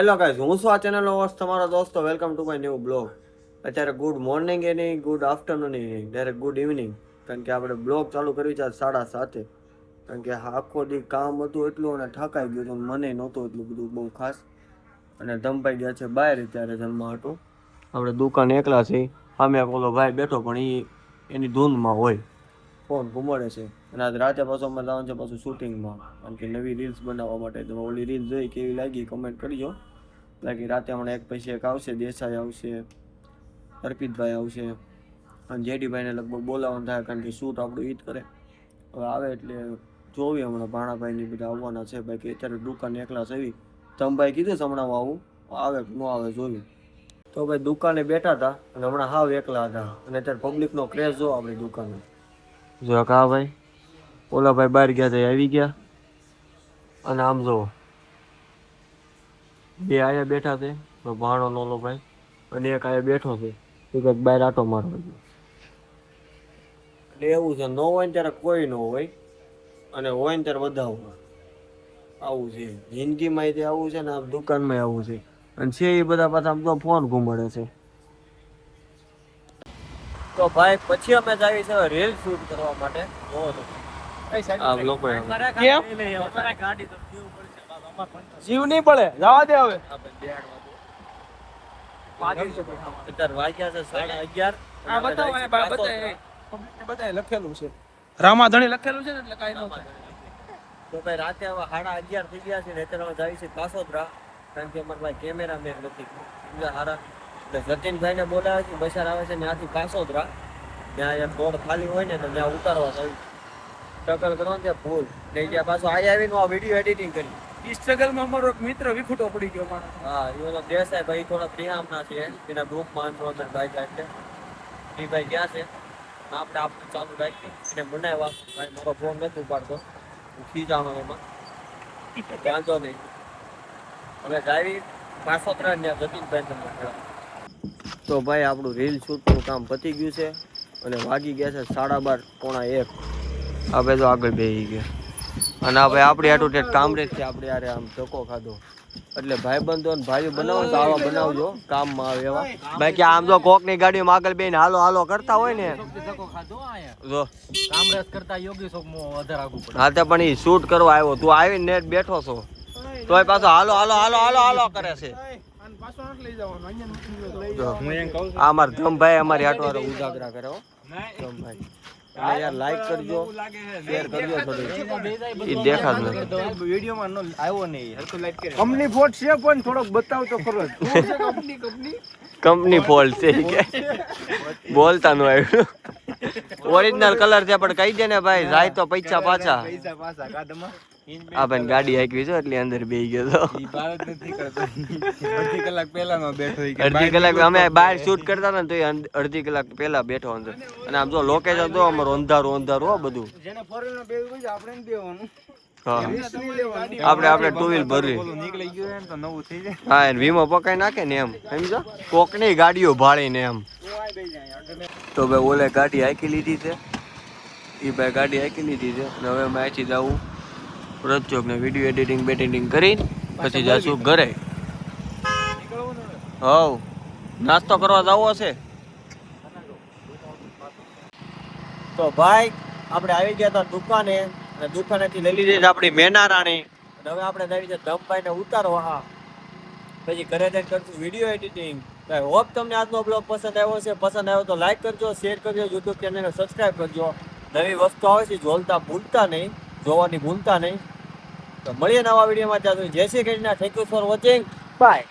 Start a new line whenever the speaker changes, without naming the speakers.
Hello guys, હું છું આ ચેનલનો હોસ્ટ તમારો દોસ્તો. Welcome to my new blog. અત્યારે ગુડ મોર્નિંગ એ નહીં, ગુડ આફ્ટરનૂન એ નહીં, ડાયરેક્ટ ગુડ ઇવનિંગ. કારણ કે આપણે બ્લોગ ચાલુ કરી છે 7:30. કારણ કે આખો દી કામ હતું એટલું અને થાકાઈ ગયું હતું. મને નહોતું એટલું બધું બહુ ખાસ. અને ધમભાઈ ગયા છે બહાર અત્યારે જમવા હતું. આપણે દુકાન એકલા છે. સામે ઓલો ભાઈ બેઠો પણ એની ધૂનમાં હોય, ફોન ઘુમાડે છે. અને આજ રાતે પાછું અમે લાવવાનું છે પાછું શૂટિંગમાં. કારણ કે નવી રીલ્સ બનાવવા માટે. તમે ઓલી રીલ્સ જોઈ કેવી લાગી કમેન્ટ કરજો. બાકી રાતે હમણાં એક પછી એક આવશે, દેસાઈ આવશે, અર્પિતભાઈ આવશે અને જેડીભાઈને લગભગ બોલાવવાનું થાય. કારણ કે શૂટ આપણું ઈદ કરે. હવે આવે એટલે જોવી હમણાં ભાણાભાઈની બધા આવવાના છે. બાકી અત્યારે દુકાન એકલા છે. તમભાઈ કીધું છે હમણાં આવું, આવે કે ન આવે જોયું. તો ભાઈ દુકાને બેઠા હતા અને હમણાં હાવ એકલા હતા. અને અત્યારે પબ્લિકનો ક્રેઝ જો આપણી દુકાને. જો કા ભાઈ ઓલા ભાઈ બહાર ગયા હતા આવી ગયા. અને આમ જુઓ બે આયા બેઠા છે, ભાણો નોલો ભાઈ, અને એક આયા બેઠો છે. એ કંઈક બહાર આટો મારવા ગયો. એટલે એવું છે, ન હોય ને ત્યારે કોઈ ન હોય, અને હોય ને ત્યારે બધા હોય. આવું છે જિંદગીમાં, તે આવું છે ને આમ દુકાનમાં આવું છે. અને છે એ બધા પાછા આમ તો ફોન ઘુમાડે છે. તો ભાઈ પછી અમે જાવી છે રીલ શૂટ કરવા માટે. આ લોકો
જીવ નહીં પડે, જવા દે હવે.
વાગ્યા છે 11:30.
બતાય લખેલું છે રામાધણી લખેલું છે ને એટલે કાઈ ન થાય.
તો ભાઈ રાતે હવે 11:30 થઈ ગયા છે ને અત્યારે અમે જાય છે કાસોદરા. કારણ કે અમારા ભાઈ કેમેરામેન નથી હારા, એટલે જતીનભાઈને બોલાવે છે. બસાર આવે છે ત્યાંથી કાસોદરા. ત્યાં એક રોડ ખાલી હોય ને તો ત્યાં ઉતારવા જાય. સ્ટ્રગલ કરવાનું ત્યાં ભૂલ નહીં, ત્યાં પાછું આવીને આ વિડીયો એડિટિંગ કરી.
ઈ સ્ટ્રગલમાં અમારો એક મિત્ર વિખૂટો પડી ગયો માણસ.
હા, એનો દેસાઈ ભાઈ થોડા પ્રિયામના છે. એના ગ્રુપમાં ભાઈ જાય છે. એ ભાઈ ગયા છે. આપણે આપણું ચાલુ રાખી અને બનાવ્યા. ભાઈ મારો ફોન નથી ઉપાડતો, હું ખીજાણો એમાં, વાંધો નહીં. હવે જાવી કાસોદરા ત્યાં જતીનભાઈ. તો ભાઈ આપણું રીલ શૂટનું કામ પતી ગયું છે અને વાગી ગયા છે 12:30, 1:45. હવે તો આગળ બેસી ગયા. અને હવે આપણી આટલું ટેટ કામરેજ છે. આપણે યારે આમ ધક્કો ખાધો. એટલે ભાઈબંધો ને ભાઈઓ બનાવો તો આવા બનાવજો, કામમાં આવે એવા. બાકી આમ તો કોકની ગાડીમાં આગળ બેહીને હાલો હાલો કરતા હોય ને, જો
કામરેજ કરતા યોગી શોક મો વધારે આગુ પડે.
હા, પણ એ શૂટ કરવા આવ્યો, તું આવીને નેટ બેઠો છો તોય પાછો હાલો હાલો હાલો હાલો હાલો કરે છે. આ મારા ધમભાઈ અમારી આટો ઉજાગરા કરે. ધમભાઈ યાર લાઈક કરજો, શેર કરજો થોડી. ઈ દેખાડ ન
વિડિયોમાં નો આવ્યો નહીં હરકો લાઈટ કરે. કંપની ફોલ્ટ છે પણ થોડોક બતાવ તો ખરો.
કંપની ફોલ્ટ છે કે બોલતા નો આવ્યું. ઓરિજિનલ કલર છે પણ કહી દે ને ભાઈ, જાય તો પૈસા પાછા. આ ભાઈ ગાડી હાંકવી છે એટલે અંદર બેસી ગયો તો.
અડધી કલાક પહેલા નો બેઠો.
અડધી કલાક અમે બહાર શૂટ કરતા હતા ને તો અડધી કલાક પહેલા બેઠો અંદર. અને આમ જો લોકેશન તો અમારું અંધારું અંધારું હો બધું.
જેને ફોરેન બેવું છે આપણે દેવાનું.
હા, આપણે ટુ વ્હીલ ભરવી
નીકળી ગયું એમ તો નવું થઈ જાય.
હા, એને વીમો પકાઈ નાખે ને એમ, સમજો કોકની ગાડીઓ ભાળીને એમ. તો ભાઈ ઓલે ગાડી હાંકી લીધી છે, એ ભાઈ ગાડી હાંકી લીધી છે. અને હવે અમે અહીંથી જવું રજોક ને વિડીયો એડિટિંગ બેડિટિંગ કરીને પછી જઈશું ઘરે. હવ નાસ્તો કરવા જવો છે. તો ભાઈ આપણે આવી ગયા હતા દુકાને, અને દુકાનેથી લઈ લીધી આપણી મેનારાણી. અને હવે આપણે આવી છે ધમભાઈને ઉતારવા. પછી ઘરે જઈને કરશું વિડીયો એડિટિંગ. હોપ તમને આજનો બ્લોગ પસંદ આવ્યો છે. પસંદ આવ્યો તો લાઈક કરજો, શેર કરજો, યુટ્યુબ ચેનલને સબસ્ક્રાઈબ કરજો. નવી વસ્તુ આવે છે જોલતા ભૂલતા નહીં, જોવાની ભૂલતા નહીં. તો મળીએ નવા વિડીયોમાં. ત્યાં સુધી જય Shri Krishna. Thank you for watching. By.